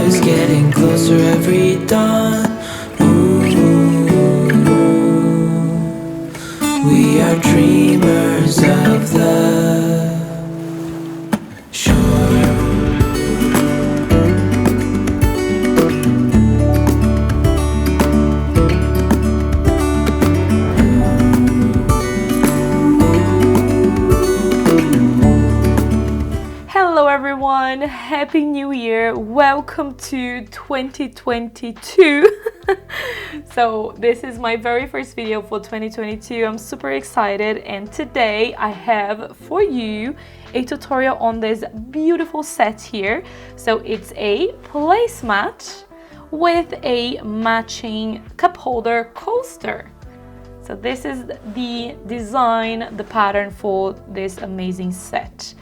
stars getting closer every dawn. Ooh, we are dreamers of the shore. Hello everyone, Happy New Year, welcome to 2022. So this is my very first video for 2022. I'm super excited, and today I have for you a tutorial on this beautiful set here. So it's a placemat with a matching cup holder coaster. So this is the design, the pattern for this amazing set.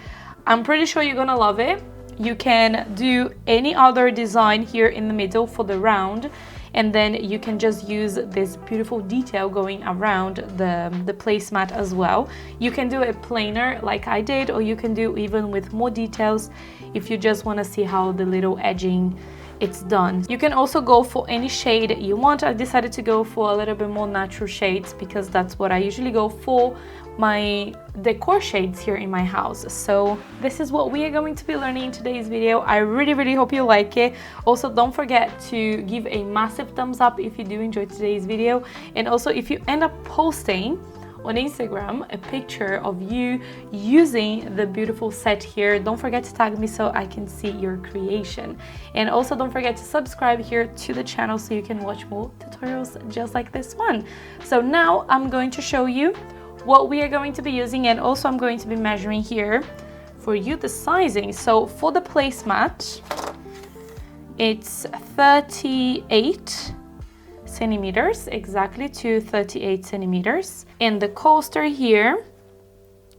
I'm pretty sure you're gonna love it. You can do any other design here in the middle for the round, and then you can just use this beautiful detail going around the placemat as well. You can do it plainer like I did, or you can do even with more details if you just want to see how the little edging it's done. You can also go for any shade you want. I decided to go for a little bit more natural shades because that's what I usually go for my decor shades here in my house. So this is what we are going to be learning in today's video. I really hope you like it. Also, don't forget to give a massive thumbs up if you do enjoy today's video, and also if you end up posting on Instagram a picture of you using the beautiful set here, don't forget to tag me so I can see your creation. And also don't forget to subscribe here to the channel so you can watch more tutorials just like this one. So now I'm going to show you what we are going to be using, and also I'm going to be measuring here for you the sizing. So for the placemat, it's 38 centimeters, exactly to 38 centimeters, and the coaster here,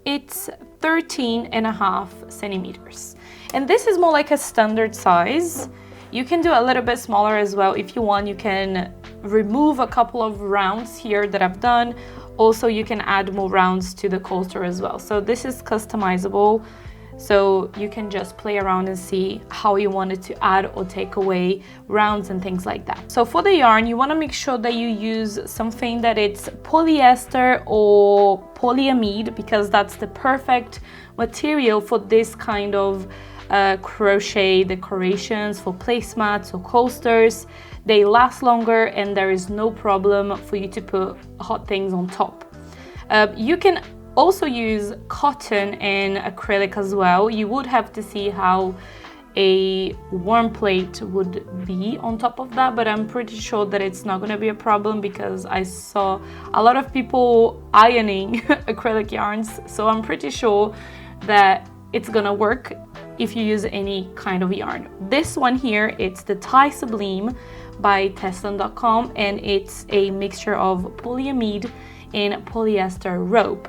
it's 13.5 centimeters, and this is more like a standard size. You can do a little bit smaller as well if you want. You can remove a couple of rounds here that I've done. Also, you can add more rounds to the coaster as well. So this is customizable, so you can just play around and see how you wanted to add or take away rounds and things like that. So for the yarn, you want to make sure that you use something that it's polyester or polyamide, because that's the perfect material for this kind of crochet decorations, for placemats or coasters. They last longer and there is no problem for you to put hot things on top. You can also use cotton and acrylic as well. You would have to see how a warm plate would be on top of that, but I'm pretty sure that it's not going to be a problem because I saw a lot of people ironing acrylic yarns, so I'm pretty sure that it's gonna work if you use any kind of yarn. This one here, it's the Sublime by Teslan.com, and it's a mixture of polyamide and polyester rope.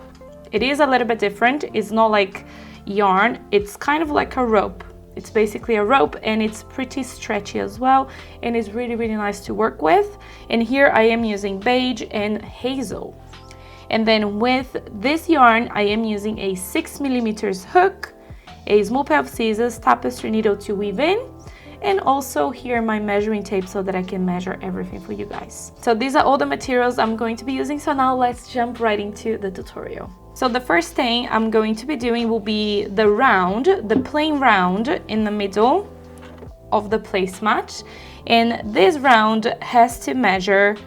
It is a little bit different. It's not like yarn, it's kind of like a rope. It's basically a rope, and it's pretty stretchy as well, and it's really nice to work with. And here I am using beige and hazel. And then with this yarn, I am using a 6mm hook, a small pair of scissors, tapestry needle to weave in, and also here my measuring tape so that I can measure everything for you guys. So these are all the materials I'm going to be using. So now let's jump right into the tutorial. So the first thing I'm going to be doing will be the round, the plain round in the middle of the placemat. And this round has to measure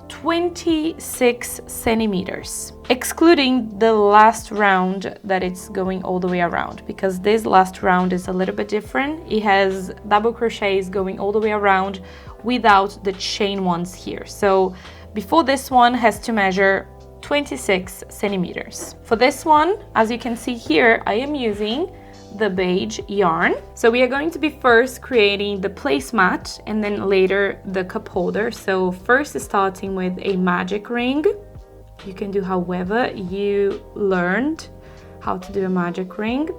26 centimeters, excluding the last round that it's going all the way around, because this last round is a little bit different. It has double crochets going all the way around without the chain ones here. So before this one has to measure 26 centimeters. For this one, as you can see here, I am using the beige yarn. So we are going to be first creating the placemat and then later the cup holder. So first starting with a magic ring. You can do however you learned how to do a magic ring.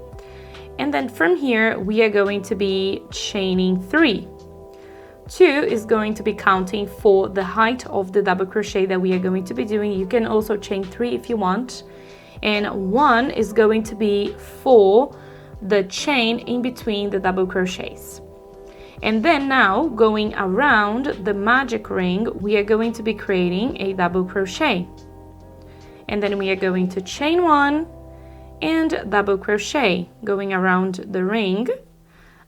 And then from here we are going to be chaining 3. 2 is going to be counting for the height of the double crochet that we are going to be doing. You can also chain 3 if you want. And 1 is going to be for the chain in between the double crochets. And then now, going around the magic ring, we are going to be creating a double crochet. And then we are going to chain 1 and double crochet, going around the ring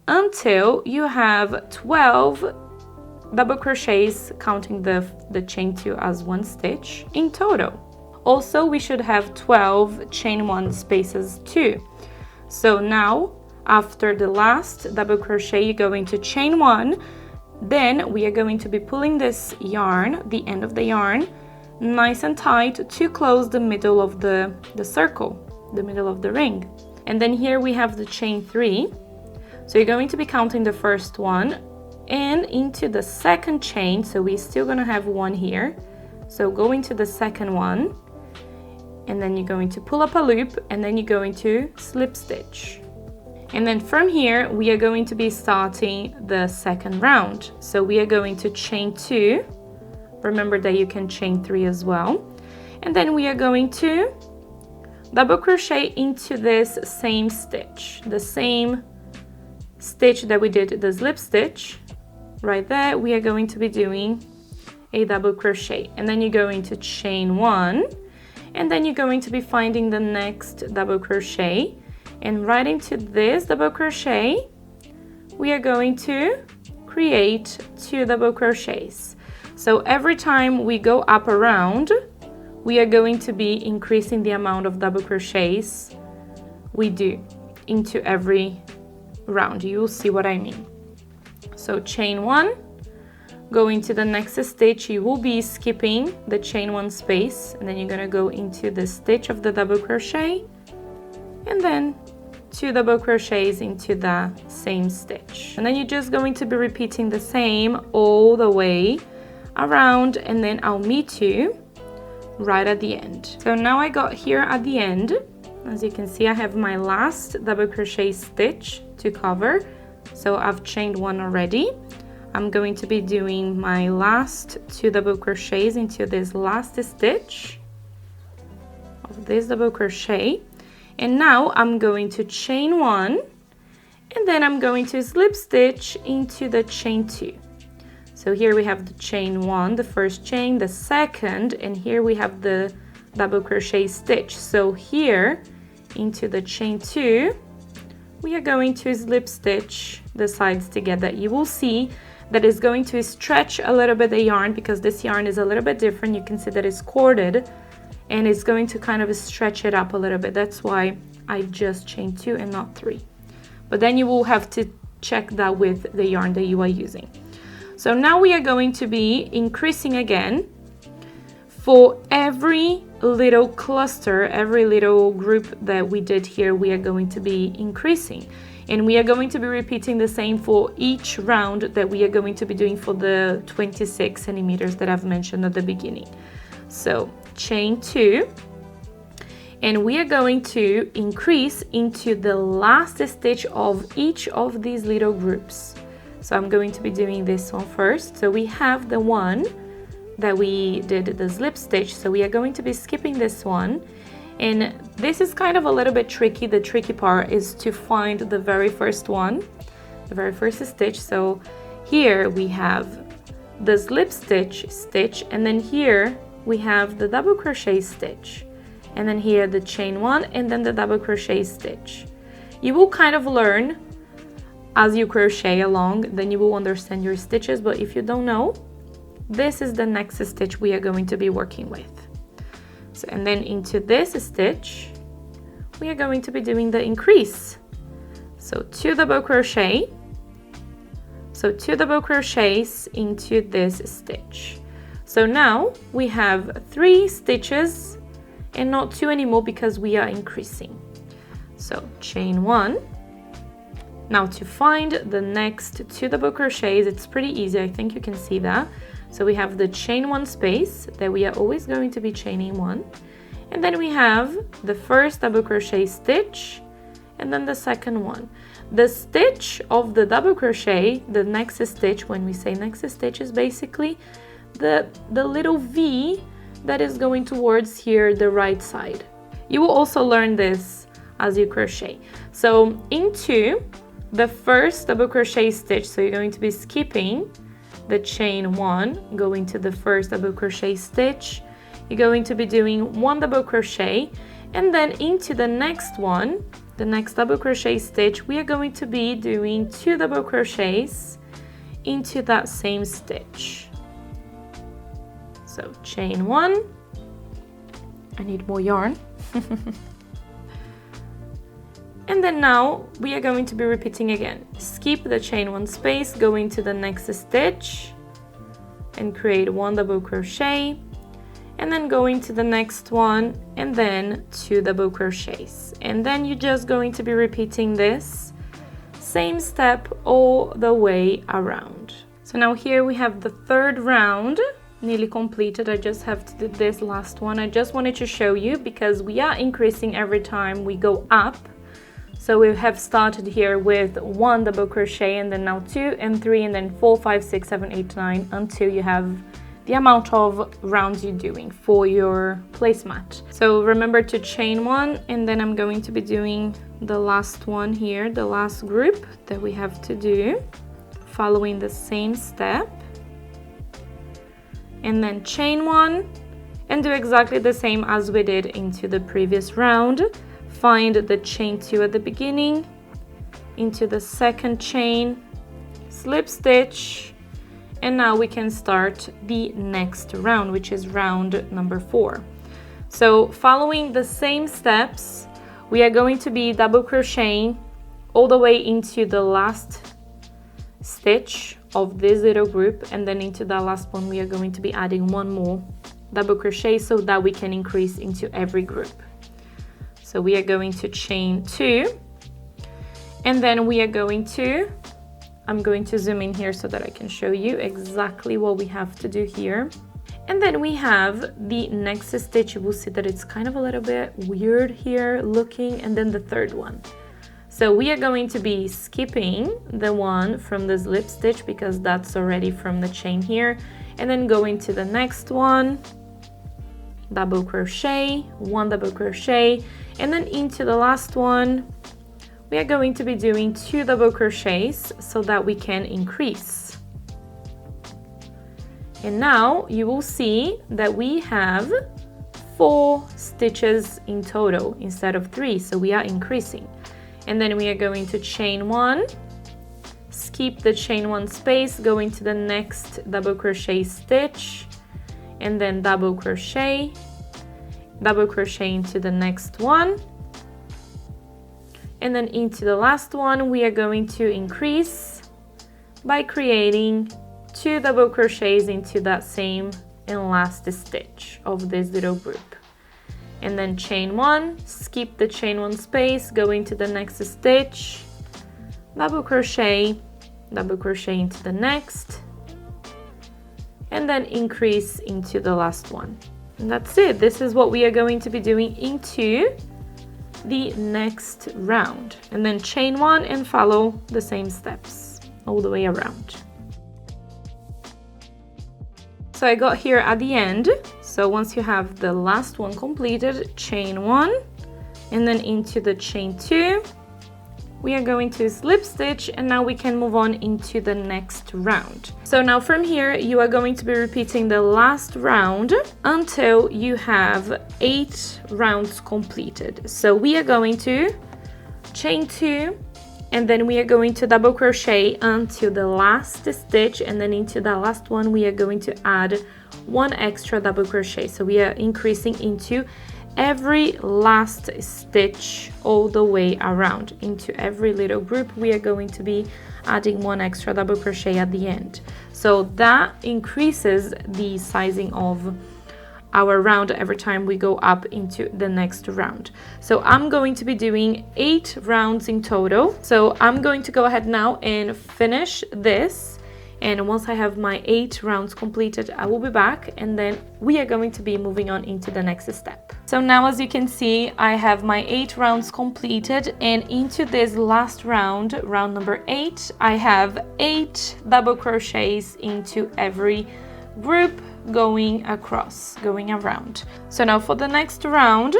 until you have 12 double crochets, counting the chain 2 as 1 stitch in total. Also, we should have 12 chain 1 spaces too. So now, after the last double crochet, you're going to chain 1. Then we are going to be pulling this yarn, the end of the yarn, nice and tight to close the middle of the circle, the middle of the ring. And then here we have the chain 3. So you're going to be counting the first one and into the second chain. So we're still going to have 1 here. So go into the second one, and then you're going to pull up a loop, and then you're going to slip stitch. And then from here, we are going to be starting the second round. So we are going to chain 2. Remember that you can chain 3 as well. And then we are going to double crochet into this same stitch, the same stitch that we did the slip stitch. Right there, we are going to be doing a double crochet. And then you're going to chain 1. And then you're going to be finding the next double crochet. And right into this double crochet, we are going to create 2 double crochets. So every time we go up around, we are going to be increasing the amount of double crochets we do into every round. You will see what I mean. So chain 1, go into the next stitch. You will be skipping the chain 1 space, and then you're going to go into the stitch of the double crochet, and then 2 double crochets into the same stitch. And then you're just going to be repeating the same all the way around, and then I'll meet you right at the end. So now I got here at the end. As you can see, I have my last double crochet stitch to cover. So I've chained 1 already. I'm going to be doing my last 2 double crochets into this last stitch of this double crochet. And now I'm going to chain 1, and then I'm going to slip stitch into the chain 2. So here we have the chain 1, the first chain, the second, and here we have the double crochet stitch. So here into the chain 2, we are going to slip stitch the sides together. You will see that it's going to stretch a little bit the yarn, because this yarn is a little bit different. You can see that it's corded, and it's going to kind of stretch it up a little bit. That's why I just chained 2 and not 3. But then you will have to check that with the yarn that you are using. So now we are going to be increasing again. For every little cluster, every little group that we did here, we are going to be increasing. And we are going to be repeating the same for each round that we are going to be doing for the 26 centimeters that I've mentioned at the beginning. So chain 2, and we are going to increase into the last stitch of each of these little groups. So I'm going to be doing this one first. So we have the one that we did the slip stitch, so we are going to be skipping this one, and this is kind of a little bit tricky. The tricky part is to find the very first one, the very first stitch. So here we have the slip stitch, and then here we have the double crochet stitch, and then here the chain 1, and then the double crochet stitch. You will kind of learn as you crochet along, then you will understand your stitches, but if you don't know, this is the next stitch we are going to be working with. So, and then into this stitch, we are going to be doing the increase. So 2 double crochet, so 2 double crochets into this stitch. So now we have 3 stitches and not 2 anymore because we are increasing. So chain 1. Now to find the next 2 double crochets, it's pretty easy. I think you can see that. So we have the chain 1 space that we are always going to be chaining 1. And then we have the first double crochet stitch, and then the second one. The stitch of the double crochet, the next stitch, when we say next stitch, is basically the little V that is going towards here, the right side. You will also learn this as you crochet. So into the first double crochet stitch, so you're going to be skipping the chain 1, going to the first double crochet stitch, you're going to be doing 1 double crochet, and then into the next one, the next double crochet stitch, we are going to be doing 2 double crochets into that same stitch. So chain 1, I need more yarn. And then now we are going to be repeating again. Skip the chain 1 space, go into the next stitch and create 1 double crochet, and then go into the next one and then 2 double crochets. And then you're just going to be repeating this same step all the way around. So now here we have the 3rd round nearly completed. I just have to do this last one. I just wanted to show you because we are increasing every time we go up. So we have started here with 1 double crochet and then now 2 and 3 and then 4, 5, 6, 7, 8, 9 until you have the amount of rounds you're doing for your placemat. So remember to chain 1, and then I'm going to be doing the last one here, the last group that we have to do, following the same step, and then chain 1 and do exactly the same as we did into the previous round. Find the chain 2 at the beginning, into the 2nd chain, slip stitch, and now we can start the next round, which is round number 4. So following the same steps, we are going to be double crocheting all the way into the last stitch of this little group, and then into that last one we are going to be adding 1 more double crochet so that we can increase into every group. So we are going to chain 2, and then we are going to, I'm going to zoom in here so that I can show you exactly what we have to do here. And then we have the next stitch. You will see that it's kind of a little bit weird here looking, and then the 3rd one. So we are going to be skipping the one from the slip stitch because that's already from the chain here, and then going to the next one, double crochet, 1 double crochet, and then into the last one we are going to be doing 2 double crochets so that we can increase. And now you will see that we have 4 stitches in total instead of 3, so we are increasing. And then we are going to chain 1, skip the chain 1 space, go into the next double crochet stitch, and then double crochet into the next one, and then into the last one we are going to increase by creating 2 double crochets into that same and last stitch of this little group, and then chain 1, skip the chain 1 space, go into the next stitch, double crochet into the next, and then increase into the last one. And that's it. This is what we are going to be doing into the next round, and then chain 1 and follow the same steps all the way around. So I got here at the end. So once you have the last one completed, chain 1 and then into the chain 2, we are going to slip stitch, and now we can move on into the next round. So now from here you are going to be repeating the last round until you have 8 rounds completed. So we are going to chain 2, and then we are going to double crochet until the last stitch, and then into that last one we are going to add 1 extra double crochet. So we are increasing into every last stitch all the way around. Into every little group we are going to be adding 1 extra double crochet at the end. So that increases the sizing of our round every time we go up into the next round. So I'm going to be doing 8 rounds in total. So I'm going to go ahead now and finish this, and once I have my 8 rounds completed I will be back, and then we are going to be moving on into the next step. So now as you can see I have my 8 rounds completed, and into this last round, round number 8, I have 8 double crochets into every group going around. So now for the next round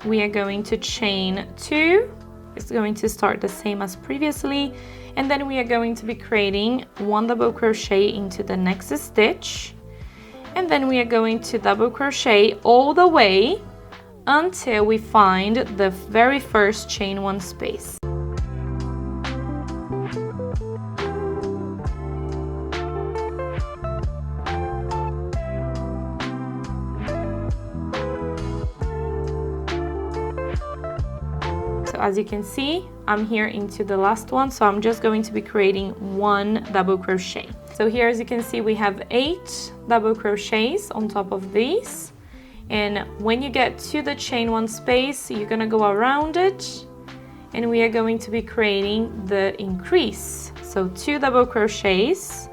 we are going to chain 2, It's going to start the same as previously, and then we are going to be creating 1 double crochet into the next stitch, and then we are going to double crochet all the way until we find the very first chain 1 space. So as you can see, I'm here into the last one, so I'm just going to be creating 1 double crochet. So here, as you can see, we have 8 double crochets on top of these, and when you get to the chain 1 space, you're gonna go around it, and we are going to be creating the increase. So 2 double crochets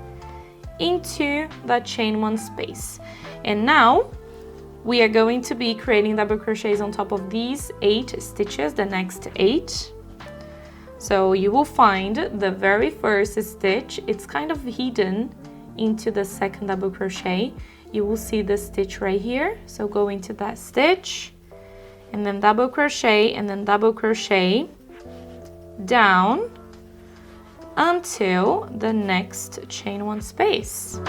into that chain 1 space, and now we are going to be creating double crochets on top of these 8 stitches, the next 8. So you will find the very first stitch, it's kind of hidden into the second double crochet. You will see the stitch right here, so go into that stitch, and then double crochet, and then double crochet down until the next chain 1 space.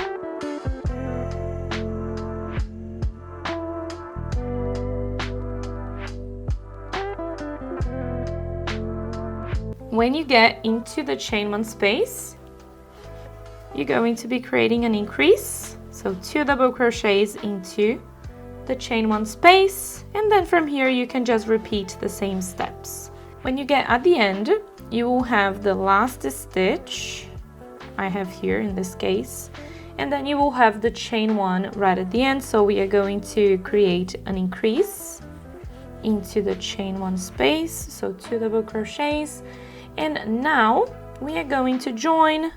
When you get into the chain 1 space, you're going to be creating an increase, so 2 double crochets into the chain 1 space, and then from here you can just repeat the same steps. When you get at the end, you will have the last stitch I have here in this case, and then you will have the chain 1 right at the end. So we are going to create an increase into the chain 1 space, so 2 double crochets, and now we are going to join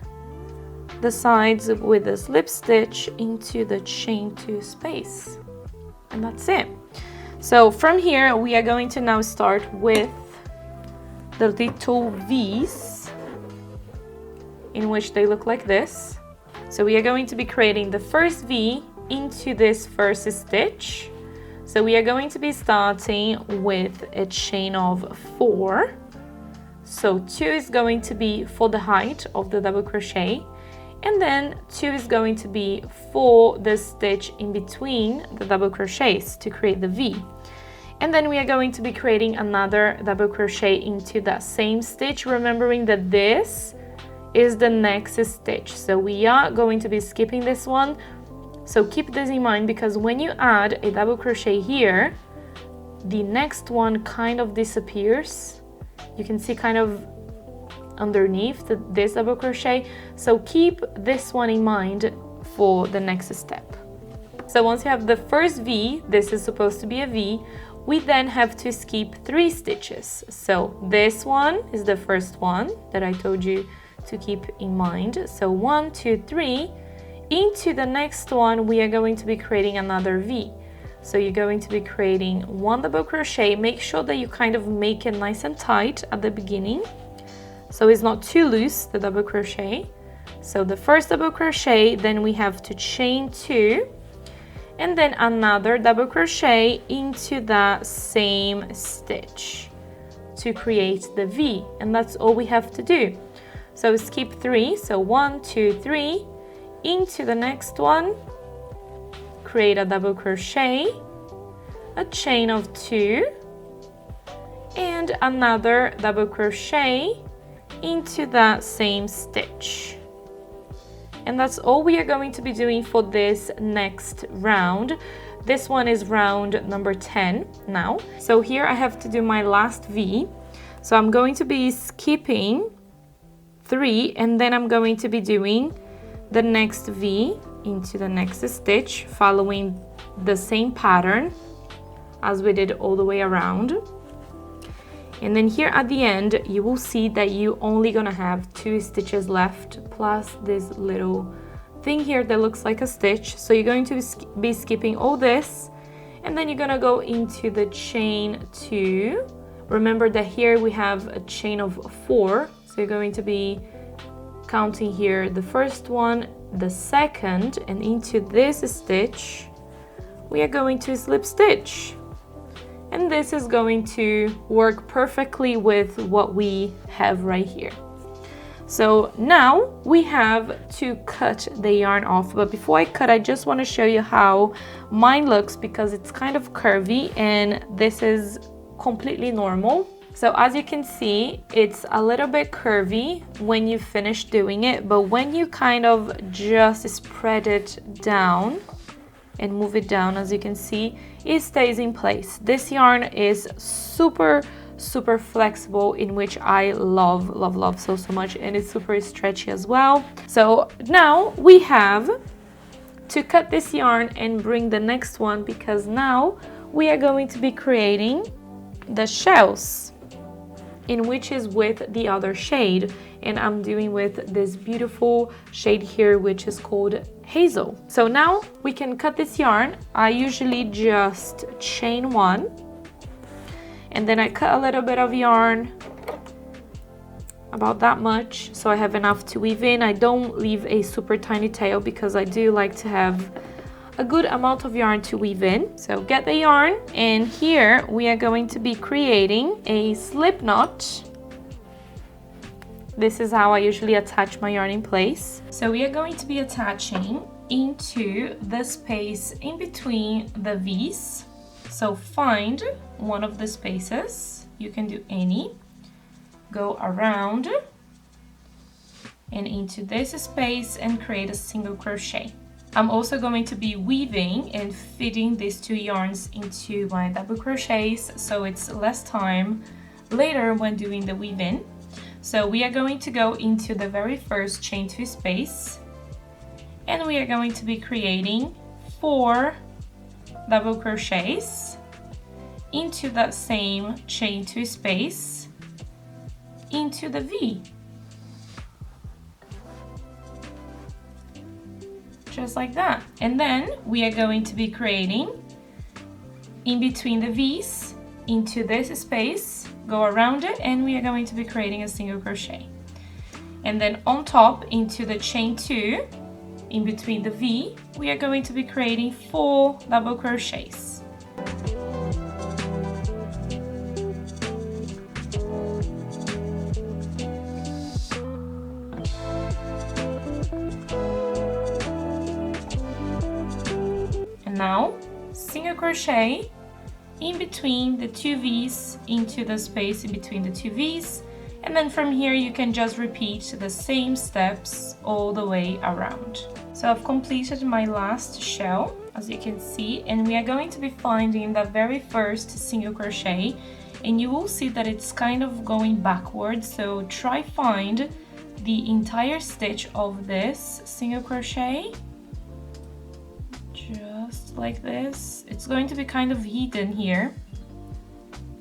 the sides with a slip stitch into the chain 2 space, and that's it. So from here we are going to now start with the little V's, in which they look like this. So we are going to be creating the first V into this first stitch. So we are going to be starting with a chain of 4. So 2 is going to be for the height of the double crochet, and then 2 is going to be for the stitch in between the double crochets to create the V. And then we are going to be creating another double crochet into that same stitch, remembering that this is the next stitch. So we are going to be skipping this one. So keep this in mind, because when you add a double crochet here, the next one kind of disappears. You can see kind of underneath this double crochet. So keep this one in mind for the next step. So once you have the first V, this is supposed to be a V, we then have to skip 3 stitches. So this one is the first one that I told you to keep in mind. So 1, 2, 3. Into the next one, we are going to be creating another V. So you're going to be creating 1 double crochet. Make sure that you kind of make it nice and tight at the beginning, so it's not too loose, the double crochet. So the first double crochet, then we have to chain 2, and then another double crochet into that same stitch to create the V, and that's all we have to do. So skip 3, so 1, 2, 3, into the next one, create a double crochet, a chain of 2, and another double crochet into that same stitch. And that's all we are going to be doing for this next round. This one is round number 10 now. So here I have to do my last V. So I'm going to be skipping 3, and then I'm going to be doing the next V into the next stitch, following the same pattern as we did all the way around. And then here at the end, you will see that you only gonna have 2 stitches left, plus this little thing here that looks like a stitch. So you're going to be skipping all this, and then you're gonna go into the chain 2. Remember that here we have a chain of 4, so you're going to be counting here the first one, the second, and into this stitch we are going to slip stitch, and this is going to work perfectly with what we have right here. So now we have to cut the yarn off, but before I cut, I just want to show you how mine looks because it's kind of curvy and this is completely normal. So as you can see, it's a little bit curvy when you finish doing it, but when you kind of just spread it down and move it down, as you can see, it stays in place. This yarn is super flexible, in which I love so much, and it's super stretchy as well. So now we have to cut this yarn and bring the next one, because now we are going to be creating the shells, in which is with the other shade, and I'm doing with this beautiful shade here, which is called Hazel. So now we can cut this yarn. I usually just chain one, and then I cut a little bit of yarn, about that much, so I have enough to weave in. I don't leave a super tiny tail because I do like to have a good amount of yarn to weave in. So get the yarn, and here we are going to be creating a slip knot. This is how I usually attach my yarn in place. So we are going to be attaching into the space in between the V's. So find one of the spaces, you can do any, go around and into this space and create a single crochet. I'm also going to be weaving and fitting these two yarns into my double crochets, so it's less time later when doing the weave-in. So we are going to go into the very first chain 2 space, and we are going to be creating 4 double crochets into that same chain 2 space into the V. Just like that. And then we are going to be creating in between the V's into this space, go around it, and we are going to be creating a single crochet. And then on top into the chain 2 in between the V, we are going to be creating 4 double crochets. Now single crochet in between the 2 V's into the space in between the 2 V's, and then from here you can just repeat the same steps all the way around. So I've completed my last shell, as you can see, and we are going to be finding the very first single crochet, and you will see that it's kind of going backwards, so try find the entire stitch of this single crochet. Just like this. It's going to be kind of hidden here,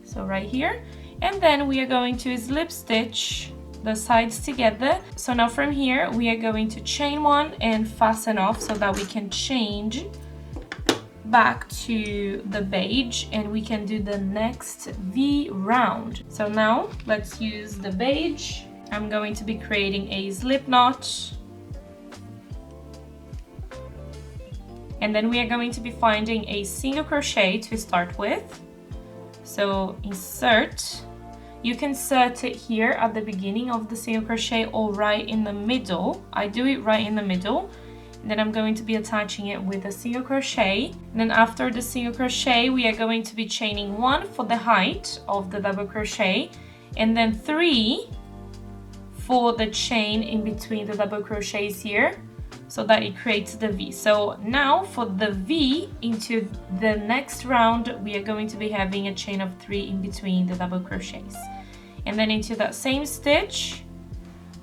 so right here, and then we are going to slip stitch the sides together. So now from here we are going to chain one and fasten off so that we can change back to the beige and we can do the next V round. So now let's use the beige. I'm going to be creating a slip knot, and then we are going to be finding a single crochet to start with. So insert, you can insert it here at the beginning of the single crochet or right in the middle. I do it right in the middle. And then I'm going to be attaching it with a single crochet. And then after the single crochet, we are going to be chaining 1 for the height of the double crochet, and then 3 for the chain in between the double crochets here, so that it creates the V. So now for the V into the next round, we are going to be having a chain of 3 in between the double crochets. And then into that same stitch,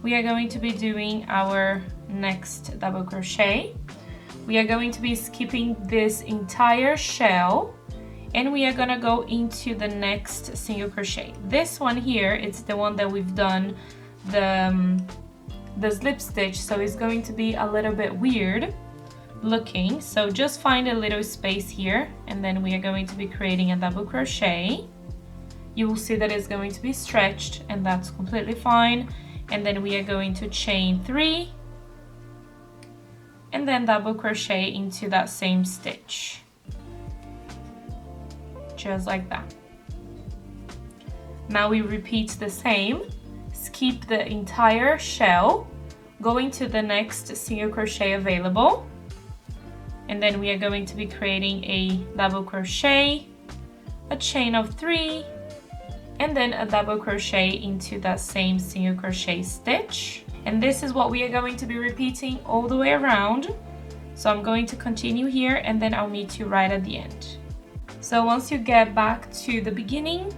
we are going to be doing our next double crochet. We are going to be skipping this entire shell, and we are gonna go into the next single crochet. This one here, it's the one that we've done the slip stitch, so it's going to be a little bit weird looking. So just find a little space here, and then we are going to be creating a double crochet. You will see that it's going to be stretched, and that's completely fine. And then we are going to chain 3 and then double crochet into that same stitch, just like that. Now we repeat the same, skip the entire shell, going to the next single crochet available, and then we are going to be creating a double crochet, a chain of 3, and then a double crochet into that same single crochet stitch. And this is what we are going to be repeating all the way around. So I'm going to continue here and then I'll meet you right at the end. So once you get back to the beginning,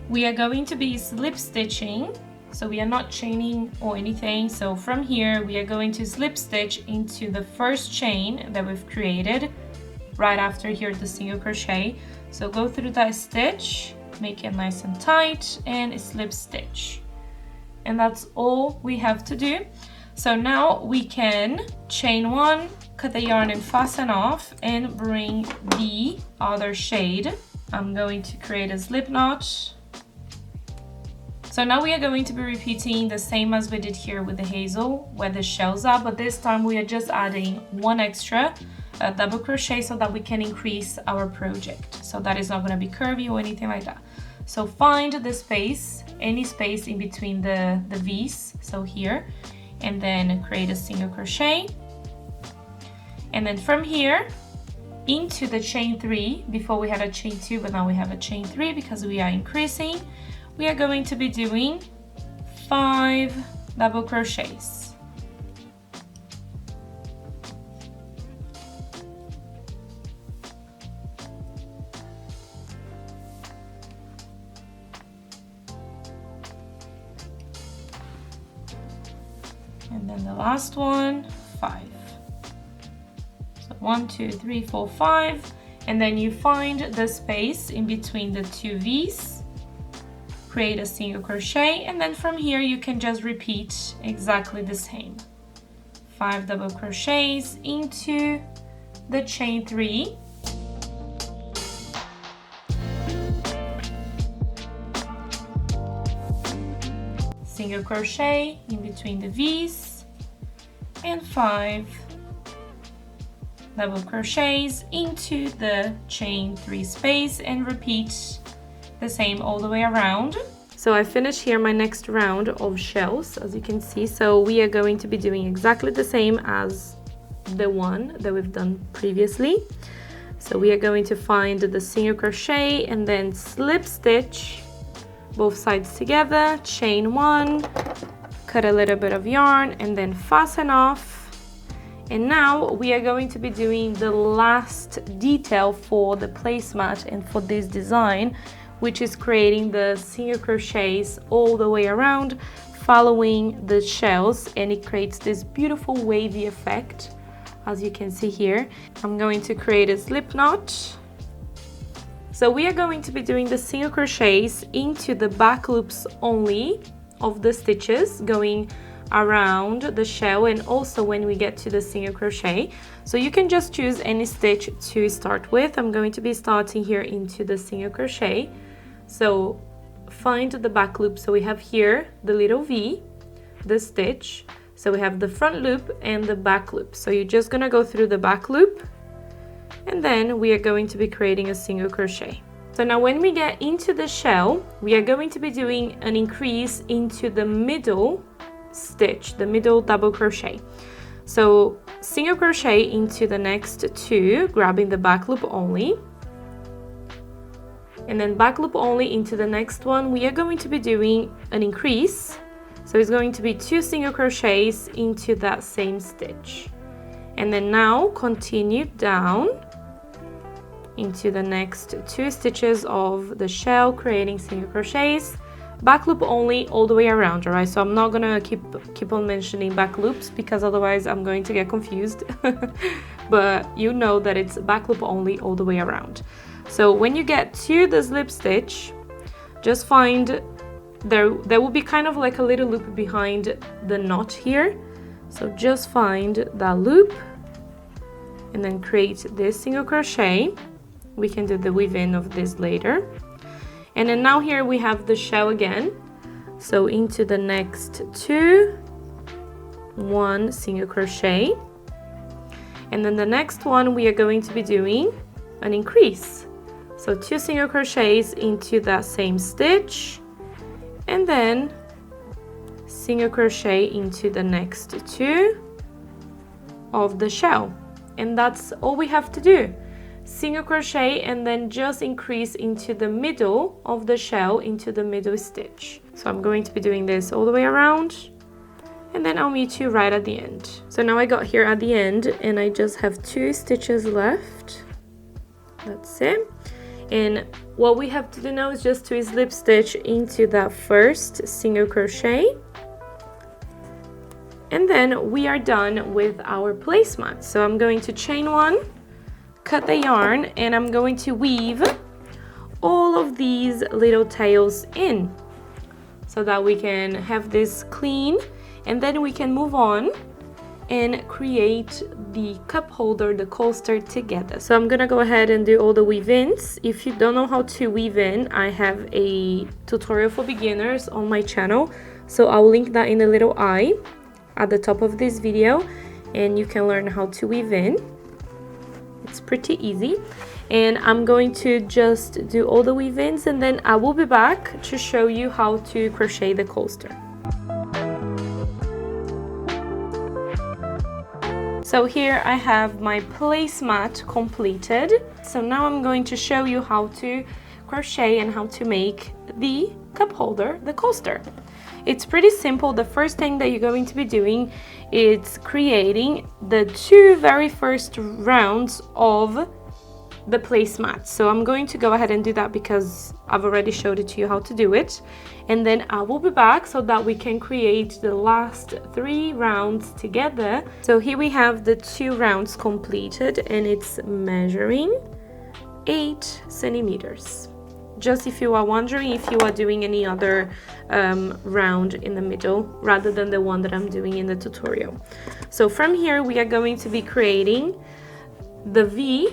we are going to be slip stitching. So we are not chaining or anything. So from here, we are going to slip stitch into the first chain that we've created right after here the single crochet. So go through that stitch, make it nice and tight, and slip stitch. And that's all we have to do. So now we can chain 1, cut the yarn and fasten off, and bring the other shade. I'm going to create a slip knot. So now we are going to be repeating the same as we did here with the hazel, where the shells are, but this time we are just adding 1 extra double crochet so that we can increase our project. So that is not going to be curvy or anything like that. So find the space, any space in between the V's, so here, and then create a single crochet. And then from here into the chain 3, before we had a chain 2, but now we have a chain 3 because we are increasing, we are going to be doing 5 double crochets. And then the last one, 5. So 1, 2, 3, 4, 5. And then you find the space in between the 2 V's, create a single crochet, and then from here you can just repeat exactly the same. 5 double crochets into the chain 3. Single crochet in between the V's, and 5 double crochets into the chain 3 space, and repeat the same all the way around. So I finished here my next round of shells, as you can see. So we are going to be doing exactly the same as the one that we've done previously. So we are going to find the single crochet and then slip stitch both sides together, chain 1, cut a little bit of yarn, and then fasten off. And now we are going to be doing the last detail for the placemat and for this design, which is creating the single crochets all the way around, following the shells, and it creates this beautiful wavy effect, as you can see here. I'm going to create a slip knot. So we are going to be doing the single crochets into the back loops only of the stitches, going around the shell, and also when we get to the single crochet. So you can just choose any stitch to start with. I'm going to be starting here into the single crochet. So find the back loop. So we have here the little V, the stitch. So we have the front loop and the back loop. So you're just gonna go through the back loop, and then we are going to be creating a single crochet. So now when we get into the shell, we are going to be doing an increase into the middle stitch, the middle double crochet. So single crochet into the next 2, grabbing the back loop only, and then back loop only into the next one. We are going to be doing an increase, so it's going to be 2 single crochets into that same stitch, and then now continue down into the next 2 stitches of the shell, creating single crochets, back loop only all the way around. All right, so I'm not gonna keep on mentioning back loops because otherwise I'm going to get confused. But you know that it's back loop only all the way around. So when you get to the slip stitch, just find there will be kind of like a little loop behind the knot here. So just find that loop and then create this single crochet. We can do the weave in of this later. And then now here we have the shell again. So into the next 2, 1 single crochet. And then the next one we are going to be doing an increase. So 2 single crochets into that same stitch, and then single crochet into the next 2 of the shell. And that's all we have to do. Single crochet and then just increase into the middle of the shell into the middle stitch. So I'm going to be doing this all the way around, and then I'll meet you right at the end. So now I got here at the end and I just have 2 stitches left. That's it. And what we have to do now is just to slip stitch into that first single crochet, and then we are done with our placemat. So I'm going to chain 1, cut the yarn, and I'm going to weave all of these little tails in so that we can have this clean, and then we can move on and create the cup holder, the coaster together. So I'm gonna go ahead and do all the weave-ins. If you don't know how to weave in, I have a tutorial for beginners on my channel, so I'll link that in the little eye at the top of this video, and you can learn how to weave in. It's pretty easy. And I'm going to just do all the weave-ins, and then I will be back to show you how to crochet the coaster. So here I have my placemat completed. So now I'm going to show you how to crochet and how to make the cup holder, the coaster. It's pretty simple. The first thing that you're going to be doing is creating the 2 very first rounds of the placemat. So I'm going to go ahead and do that because I've already showed it to you how to do it, and then I will be back so that we can create the last 3 rounds together. So here we have the 2 rounds completed, and it's measuring 8 centimeters. Just if you are wondering if you are doing any other round in the middle rather than the one that I'm doing in the tutorial. So from here we are going to be creating the V,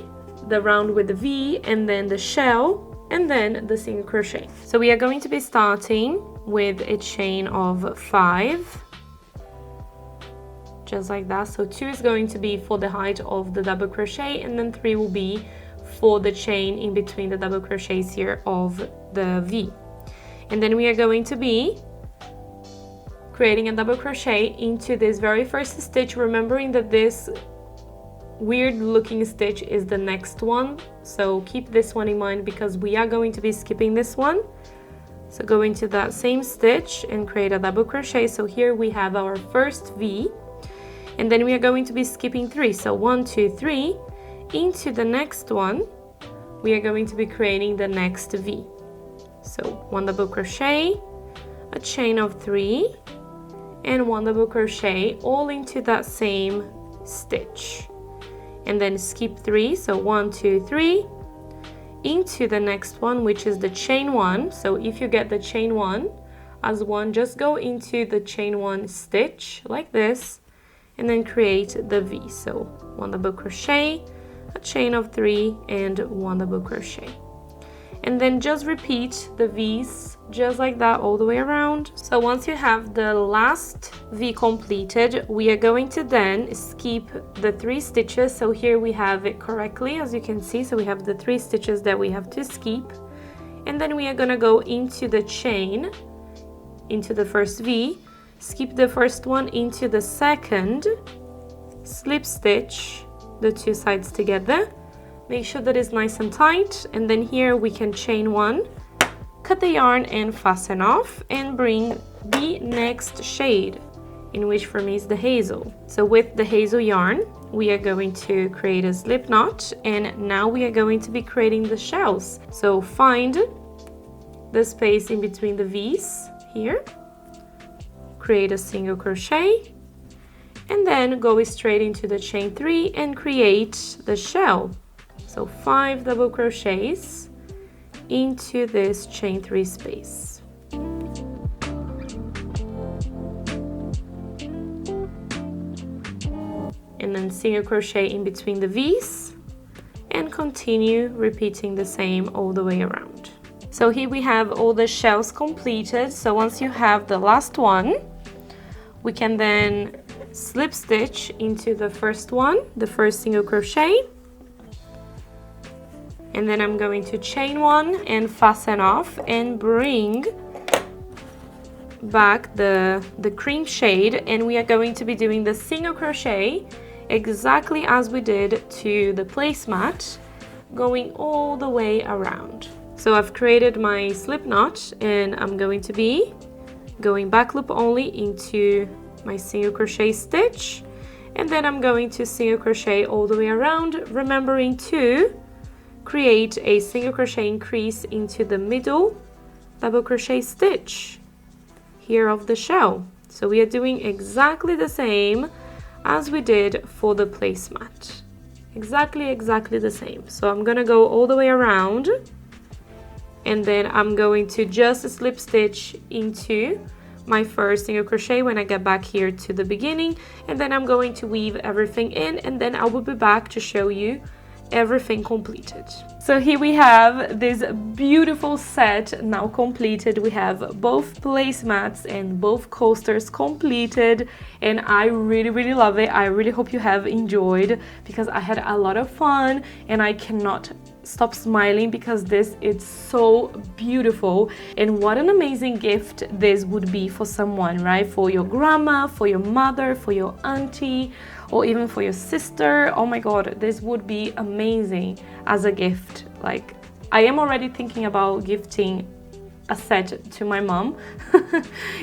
the round with the V, and then the shell, and then the single crochet. So we are going to be starting with a chain of 5, just like that. So 2 is going to be for the height of the double crochet, and then 3 will be for the chain in between the double crochets here of the V. And then we are going to be creating a double crochet into this very first stitch, remembering that this weird looking stitch is the next one, so keep this one in mind because we are going to be skipping this one. So go into that same stitch and create a double crochet. So here we have our first V, and then we are going to be skipping 3. So 1, 2, 3. Into the next one we are going to be creating the next V. So 1 double crochet, a chain of 3, and 1 double crochet all into that same stitch, and then skip 3. So 1, 2, 3 into the next one, which is the chain 1. So if you get the chain 1 as 1, just go into the chain 1 stitch like this, and then create the V. So 1 double crochet, a chain of 3, and 1 double crochet, and then just repeat the V's just like that all the way around. So once you have the last V completed, we are going to then skip the 3 stitches. So here we have it correctly, as you can see. So we have the 3 stitches that we have to skip, and then we are going to go into the chain, into the first V, skip the first one into the second, slip stitch the 2 sides together, make sure that it's nice and tight, and then here we can chain 1, cut the yarn and fasten off, and bring the next shade, in which for me is the hazel. So with the hazel yarn we are going to create a slip knot, and now we are going to be creating the shells. So find the space in between the V's here, create a single crochet, and then go straight into the chain 3 and create the shell. So 5 double crochets into this chain 3 space. And then single crochet in between the V's, and continue repeating the same all the way around. So here we have all the shells completed. So once you have the last one, we can then slip stitch into the first one, the first single crochet, and then I'm going to chain one and fasten off and bring back the cream shade, and we are going to be doing the single crochet exactly as we did to the placemat, going all the way around. So I've created my slip knot, and I'm going to be going back loop only into my single crochet stitch, and then I'm going to single crochet all the way around, remembering to create a single crochet increase into the middle double crochet stitch here of the shell. So we are doing exactly the same as we did for the placemat. Exactly the same. So I'm gonna go all the way around, and then I'm going to just slip stitch into my first single crochet when I get back here to the beginning, and then I'm going to weave everything in, and then I will be back to show you everything completed. So here we have this beautiful set now completed. We have both placemats and both coasters completed, and I really love it. I really hope you have enjoyed, because I had a lot of fun and I cannot stop smiling because this is so beautiful. And what an amazing gift this would be for someone, right? For your grandma, for your mother, for your auntie, or even for your sister. Oh my god, this would be amazing as a gift. Like, I am already thinking about gifting a set to my mom.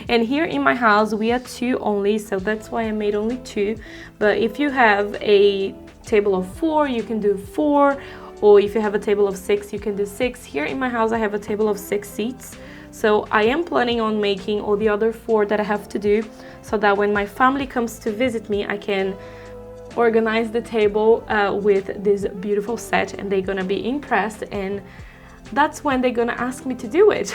And here in my house we are two only, so that's why I made only two. But if you have a table of 4, you can do 4, or if you have a table of 6, you can do 6. Here in my house I have a table of 6 seats, so I am planning on making all the other 4 that I have to do, so that when my family comes to visit me, I can organize the table with this beautiful set, and they're gonna be impressed, and that's when they're gonna ask me to do it.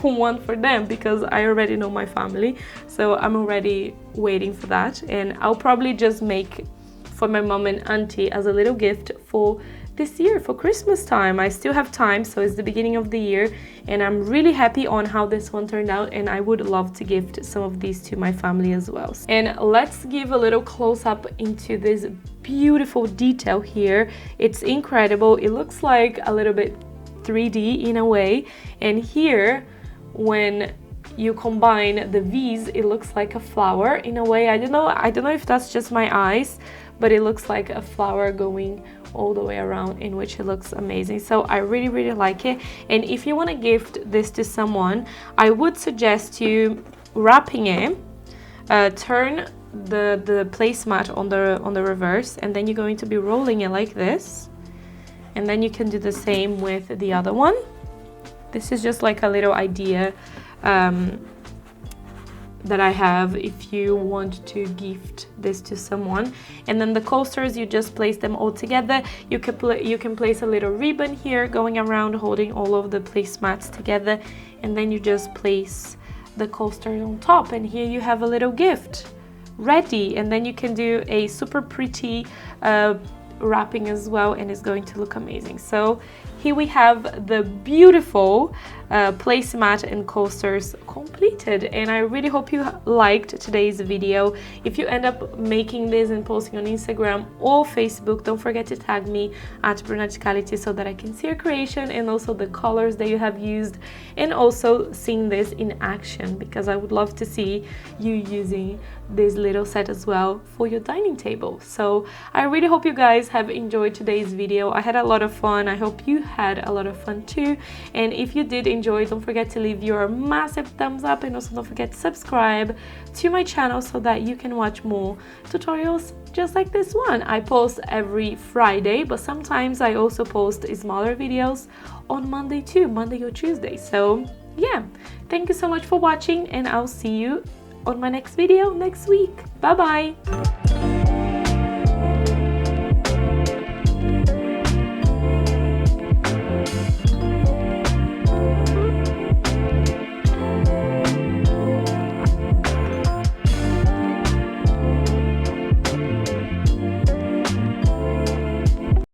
One for them, because I already know my family, so I'm already waiting for that. And I'll probably just make for my mom and auntie as a little gift for this year, for Christmas time. I still have time, so it's the beginning of the year, and I'm really happy on how this one turned out, and I would love to gift some of these to my family as well. And let's give a little close-up into this beautiful detail here. It's incredible. It looks like a little bit 3D in a way, and here when you combine the V's, it looks like a flower in a way. I don't know if that's just my eyes, but it looks like a flower going all the way around, in which it looks amazing. So I really like it. And if you want to gift this to someone, I would suggest you wrapping it, turn the placemat on the reverse, and then you're going to be rolling it like this, and then you can do the same with the other one. This is just like a little idea that I have if you want to gift this to someone. And then the coasters, you just place them all together. You can place a little ribbon here going around holding all of the placemats together, and then you just place the coasters on top, and here you have a little gift ready. And then you can do a super pretty wrapping as well, and it's going to look amazing. So here we have the beautiful placemat and coasters completed, and I really hope you liked today's video. If you end up making this and posting on Instagram or Facebook, don't forget to tag me at Brunaticality so that I can see your creation and also the colors that you have used, and also seeing this in action, because I would love to see you using this little set as well for your dining table. So I really hope you guys have enjoyed today's video. I had a lot of fun. I hope you had a lot of fun too, and if you did enjoy, don't forget to leave your massive thumbs up, and also don't forget to subscribe to my channel so that you can watch more tutorials just like this one. I post every Friday, but sometimes I also post smaller videos on Monday too, Monday or Tuesday. So yeah, thank you so much for watching, and I'll see you on my next video next week. Bye bye.